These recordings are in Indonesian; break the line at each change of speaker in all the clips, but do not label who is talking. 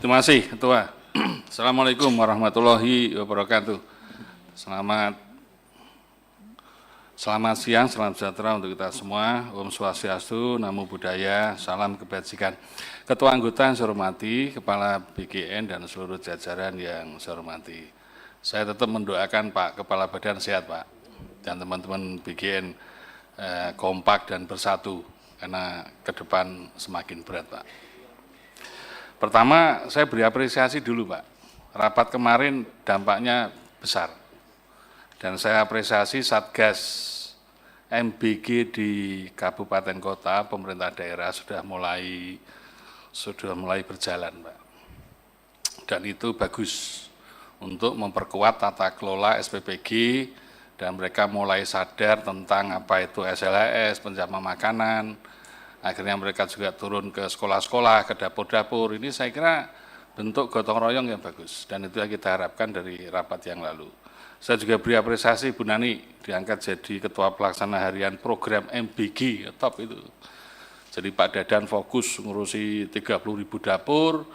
Terima kasih, Ketua. Assalamualaikum warahmatullahi wabarakatuh. Selamat siang, salam sejahtera untuk kita semua. Om Swastiastu, Namo Buddhaya, salam kebajikan. Ketua anggota yang saya hormati, Kepala BGN dan seluruh jajaran yang saya hormati. Saya tetap mendoakan Pak Kepala Badan sehat, Pak, dan teman-teman BGN kompak dan bersatu, karena ke depan semakin berat, Pak. Pertama, saya beri apresiasi dulu, Pak. Rapat kemarin dampaknya besar. Dan saya apresiasi Satgas MBG di kabupaten kota, pemerintah daerah sudah mulai berjalan, Pak. Dan itu bagus untuk memperkuat tata kelola SPPG, dan mereka mulai sadar tentang apa itu SLHS, penjamin makanan. Akhirnya mereka juga turun ke sekolah-sekolah, ke dapur-dapur. Ini saya kira bentuk gotong royong yang bagus, dan itu yang kita harapkan dari rapat yang lalu. Saya juga beri apresiasi Bu Nani diangkat jadi Ketua Pelaksana Harian Program MBG, top itu. Jadi Pak Dadan fokus ngurusi 30.000 dapur,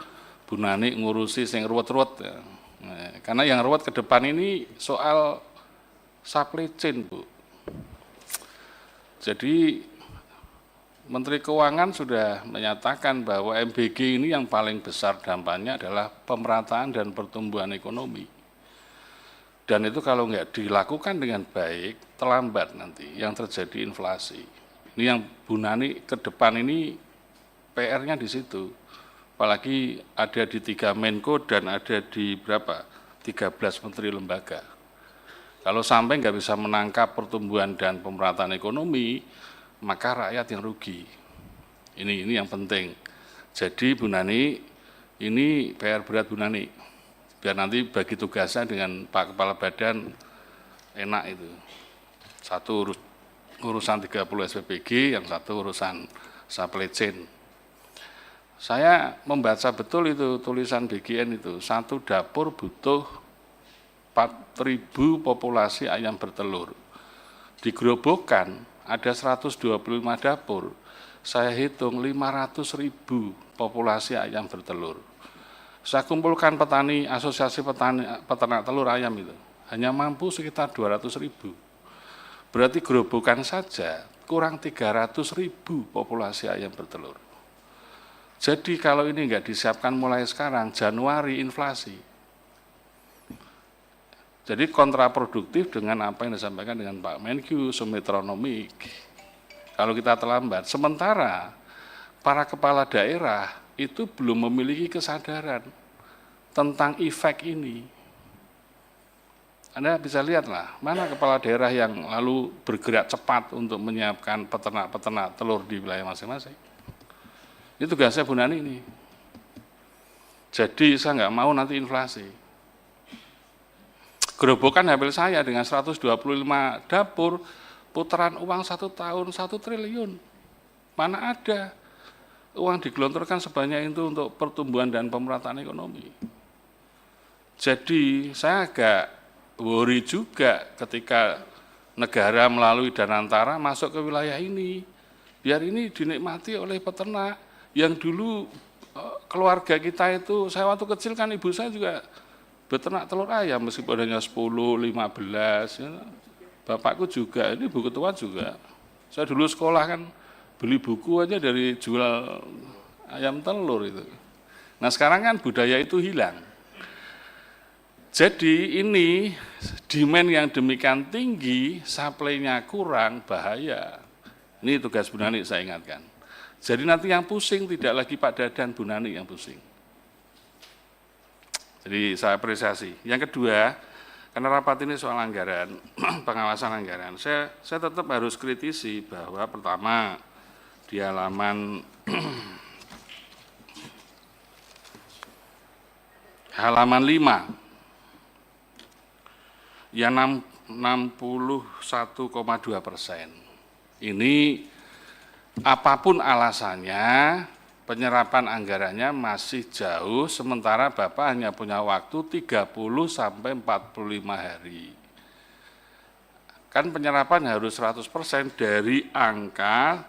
Bu Nani ngurusi yang ruwet-ruwet. Nah, karena yang ruwet ke depan ini soal supply chain, Bu. Jadi Menteri Keuangan sudah menyatakan bahwa MBG ini yang paling besar dampaknya adalah pemerataan dan pertumbuhan ekonomi. Dan itu kalau nggak dilakukan dengan baik, terlambat nanti yang terjadi inflasi. Ini yang Bu Nani ke depan ini PR-nya di situ. Apalagi ada di 3 Menko dan ada di 13 menteri lembaga. Kalau sampai nggak bisa menangkap pertumbuhan dan pemerataan ekonomi, maka rakyat yang rugi. Ini yang penting. Jadi Bu Nani, ini PR berat Bu Nani. Biar nanti bagi tugasnya dengan Pak Kepala Badan enak itu. Satu urusan 30 SPPG, yang satu urusan supply chain. Saya membaca betul itu tulisan BGN itu, satu dapur butuh 4.000 populasi ayam bertelur. Di Grobogan ada 125 dapur, saya hitung 500.000 populasi ayam bertelur. Saya kumpulkan petani, asosiasi peternak telur ayam itu, hanya mampu sekitar 200.000. Berarti Grobogan saja kurang 300.000 populasi ayam bertelur. Jadi kalau ini nggak disiapkan mulai sekarang, Januari inflasi. Jadi kontraproduktif dengan apa yang disampaikan dengan Pak Menkyu, semetronomik. Kalau kita terlambat, sementara para kepala daerah itu belum memiliki kesadaran tentang efek ini. Anda bisa lihatlah, mana kepala daerah yang lalu bergerak cepat untuk menyiapkan peternak-peternak telur di wilayah masing-masing. Itu tugasnya Bu Nani ini. Jadi saya nggak mau nanti inflasi. Gerobokan hampir saya dengan 125 dapur, putaran uang 1 tahun 1 triliun. Mana ada uang digelontorkan sebanyak itu untuk pertumbuhan dan pemerataan ekonomi. Jadi saya agak worry juga ketika negara melalui Danantara masuk ke wilayah ini. Biar ini dinikmati oleh peternak. Yang dulu keluarga kita itu, saya waktu kecil kan ibu saya juga beternak telur ayam meskipun hanya 10, 15, ya. Bapakku juga, ini Bu Ketua juga. Saya dulu sekolah kan beli buku aja dari jual ayam telur itu. Nah sekarang kan budaya itu hilang. Jadi ini demand yang demikian tinggi, supply-nya kurang, bahaya. Ini tugas Bu Nani saya ingatkan. Jadi nanti yang pusing tidak lagi Pak Dadan, Bu Nani yang pusing. Jadi saya apresiasi. Yang kedua, karena rapat ini soal anggaran, pengawasan anggaran, saya tetap harus kritisi bahwa pertama di halaman 5, yang 61,2%. Ini apapun alasannya, penyerapan anggarannya masih jauh, sementara Bapak hanya punya waktu 30 sampai 45 hari. Kan penyerapan harus 100% dari angka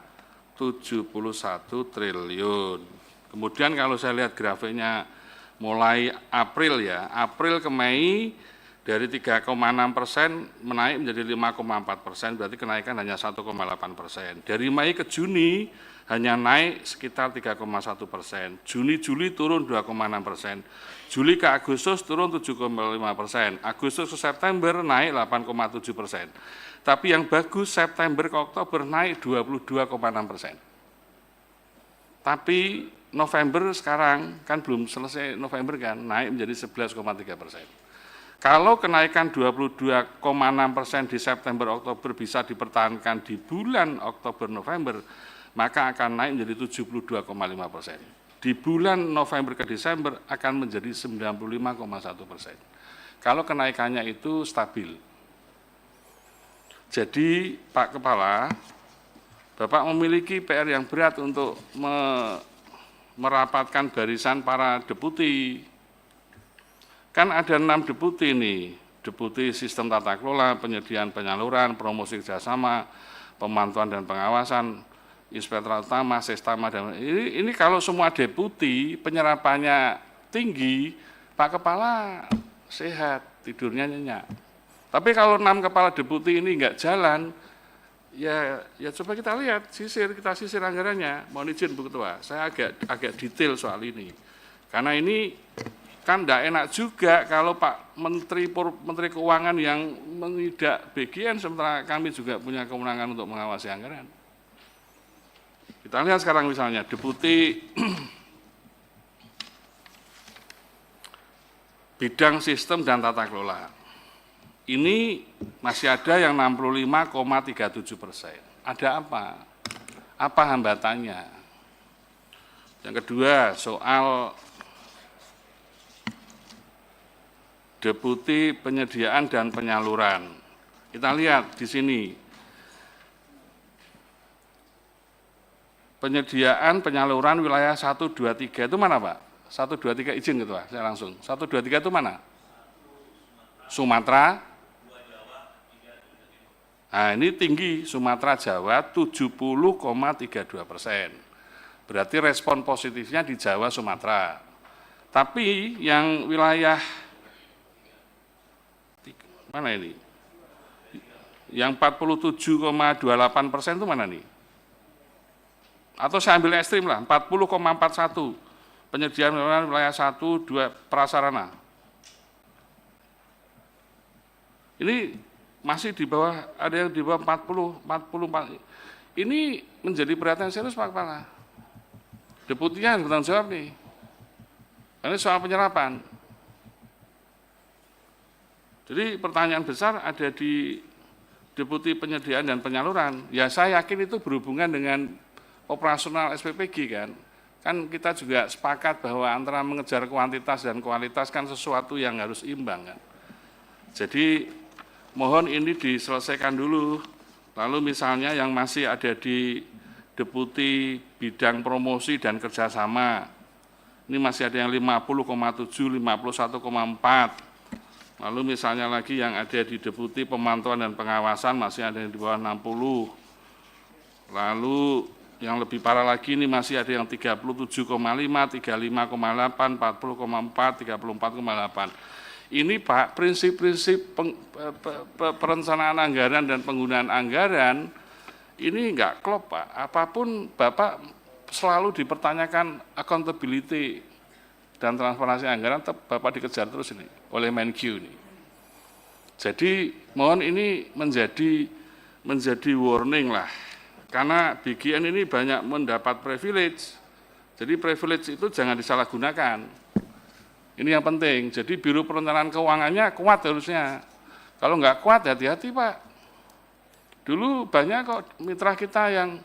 71 triliun. Kemudian kalau saya lihat grafiknya mulai April ya, April ke Mei dari 3,6% menaik menjadi 5,4%, berarti kenaikan hanya 1,8%. Dari Mei ke Juni hanya naik sekitar 3,1%. Juni-Juli turun 2,6%. Juli ke Agustus turun 7,5%. Agustus ke September naik 8,7%. Tapi yang bagus September ke Oktober naik 22,6%. Tapi November sekarang kan belum selesai November kan, naik menjadi 11,3%. Kalau kenaikan 22,6% di September Oktober bisa dipertahankan di bulan Oktober November, maka akan naik menjadi 72,5%. Di bulan November ke Desember akan menjadi 95,1%. Kalau kenaikannya itu stabil. Jadi Pak Kepala, Bapak memiliki PR yang berat untuk merapatkan barisan para deputi. Kan ada 6 deputi nih, deputi sistem tata kelola, penyediaan penyaluran, promosi kerjasama, pemantauan dan pengawasan, inspektorat utama, sestama, dan ini kalau semua deputi penyerapannya tinggi, Pak Kepala sehat, tidurnya nyenyak. Tapi kalau 6 kepala deputi ini enggak jalan, ya coba kita lihat, kita sisir anggarannya. Mohon izin Bu Ketua, saya agak detail soal ini. Karena ini kan enggak enak juga kalau Pak Menteri Keuangan yang menidak BGN, sementara kami juga punya kewenangan untuk mengawasi anggaran. Kita lihat sekarang misalnya deputi bidang sistem dan tata kelola. Ini masih ada yang 65,37%. Ada apa? Apa hambatannya? Yang kedua, soal deputi penyediaan dan penyaluran. Kita lihat di sini. Penyediaan penyaluran wilayah 1, 2, 3 itu mana Pak? 1, 2, 3 izin gitu Pak, saya langsung. 1, 2, 3 itu mana? Sumatera. Nah ini tinggi, Sumatera Jawa 70,32%. Berarti respon positifnya di Jawa Sumatera. Tapi yang wilayah mana ini? Yang 47,28% itu mana nih? Atau saya ambil ekstrim lah, 40,41 penyediaan wilayah 1, 2 prasarana. Ini masih di bawah, ada yang di bawah 44. Ini menjadi perhatian serius Pak Kepala. Deputinya yang bertanggung jawab nih. Ini soal penyerapan. Jadi pertanyaan besar ada di deputi penyediaan dan penyaluran. Ya saya yakin itu berhubungan dengan operasional SPPG kan. Kan kita juga sepakat bahwa antara mengejar kuantitas dan kualitas kan sesuatu yang harus imbang kan. Jadi mohon ini diselesaikan dulu. Lalu misalnya yang masih ada di deputi bidang promosi dan kerjasama, ini masih ada yang 50,7, 51,4. Lalu misalnya lagi yang ada di deputi pemantauan dan pengawasan masih ada yang di bawah 60. Lalu yang lebih parah lagi ini masih ada yang 37,5, 35,8, 40,4, 34,8. Ini Pak, prinsip-prinsip perencanaan anggaran dan penggunaan anggaran ini enggak klop Pak. Apapun Bapak selalu dipertanyakan accountability dan transparansi anggaran, tetap Bapak dikejar terus ini oleh Menkyu ini. Jadi mohon ini menjadi warning lah. Karena BGN ini banyak mendapat privilege, jadi privilege itu jangan disalahgunakan. Ini yang penting, jadi Biro Perencanaan Keuangannya kuat harusnya. Kalau nggak kuat, hati-hati Pak. Dulu banyak kok mitra kita yang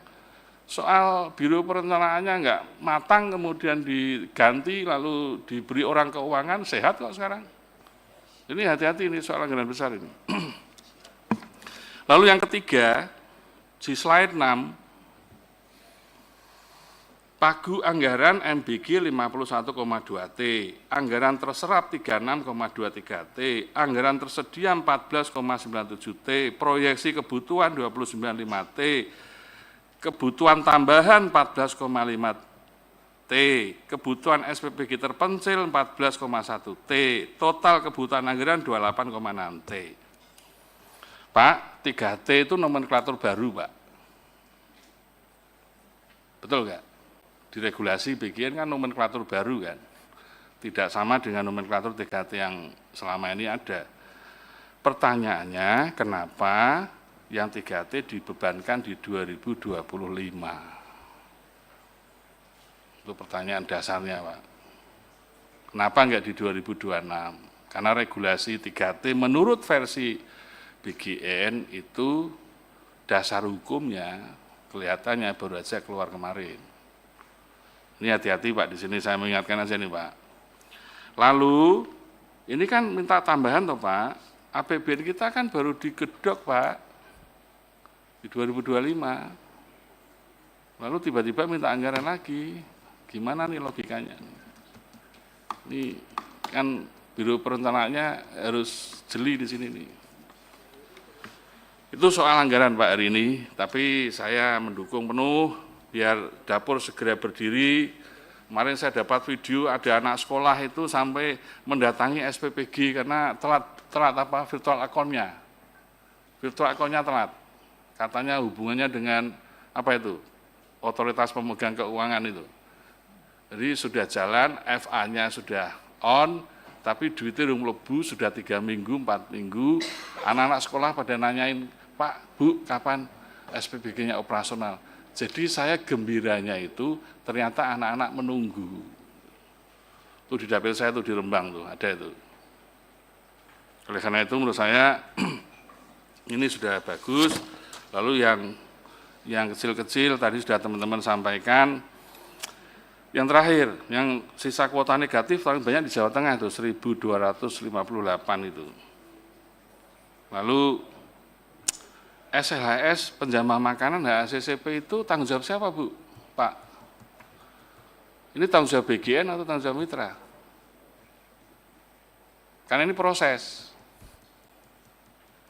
soal Biro Perencanaannya nggak matang, kemudian diganti, lalu diberi orang keuangan, sehat kok sekarang. Ini hati-hati, ini soal anggaran besar ini. Lalu yang ketiga, di slide 6, pagu anggaran MBG 51,2 T, anggaran terserap 36,23 T, anggaran tersedia 14,97 T, proyeksi kebutuhan 29,5 T, kebutuhan tambahan 14,5 T, T. Kebutuhan SPBG terpencil 14,1 T. Total kebutuhan anggaran 28,6 T. Pak, 3T itu nomenklatur baru, Pak. Betul nggak? Di regulasi BGN kan nomenklatur baru kan? Tidak sama dengan nomenklatur 3T yang selama ini ada. Pertanyaannya, kenapa yang 3T dibebankan di 2025? Itu pertanyaan dasarnya, Pak. Kenapa enggak di 2026? Karena regulasi 3T menurut versi BGN itu dasar hukumnya kelihatannya baru aja keluar kemarin. Ini hati-hati, Pak, di sini saya mengingatkan aja nih, Pak. Lalu ini kan minta tambahan toh, Pak. APBN kita kan baru digedok, Pak, di 2025. Lalu tiba-tiba minta anggaran lagi. Gimana nih logikanya? Ini kan Biro Perencanaannya harus jeli di sini nih. Itu soal anggaran, Pak, hari ini. Tapi saya mendukung penuh biar dapur segera berdiri. Kemarin saya dapat video ada anak sekolah itu sampai mendatangi SPPG karena telat apa virtual account-nya. Virtual account-nya telat. Katanya hubungannya dengan apa itu? Otoritas pemegang keuangan itu. Jadi sudah jalan, FA-nya sudah on, tapi duitnya belum lebu, sudah 3 minggu, 4 minggu. Anak-anak sekolah pada nanyain, Pak, Bu, kapan SPBG-nya operasional? Jadi saya gembiranya itu ternyata anak-anak menunggu. Itu di dapil saya itu di Rembang tuh, ada itu. Oleh karena itu menurut saya ini sudah bagus. Lalu yang kecil-kecil tadi sudah teman-teman sampaikan. Yang terakhir, yang sisa kuota negatif paling banyak di Jawa Tengah itu 1.258 itu. Lalu SLHS penjamah makanan HACCP itu tanggung jawab siapa, Bu? Pak? Ini tanggung jawab BGN atau tanggung jawab mitra? Karena ini proses.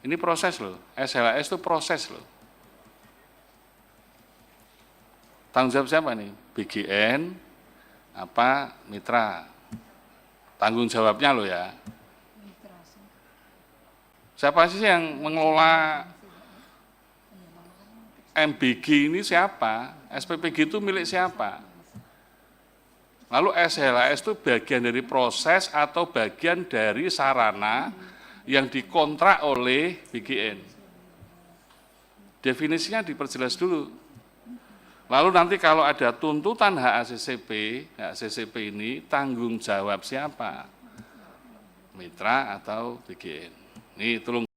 Ini proses loh. SLHS itu proses loh. Tanggung jawab siapa nih? BGN apa mitra? Tanggung jawabnya loh ya. Siapa sih yang mengelola MBG ini siapa? SPPG itu milik siapa? Lalu SLHS itu bagian dari proses atau bagian dari sarana yang dikontrak oleh BGN. Definisinya diperjelas dulu. Lalu nanti kalau ada tuntutan HACCP ini tanggung jawab siapa? Mitra atau BGN? Ini tolong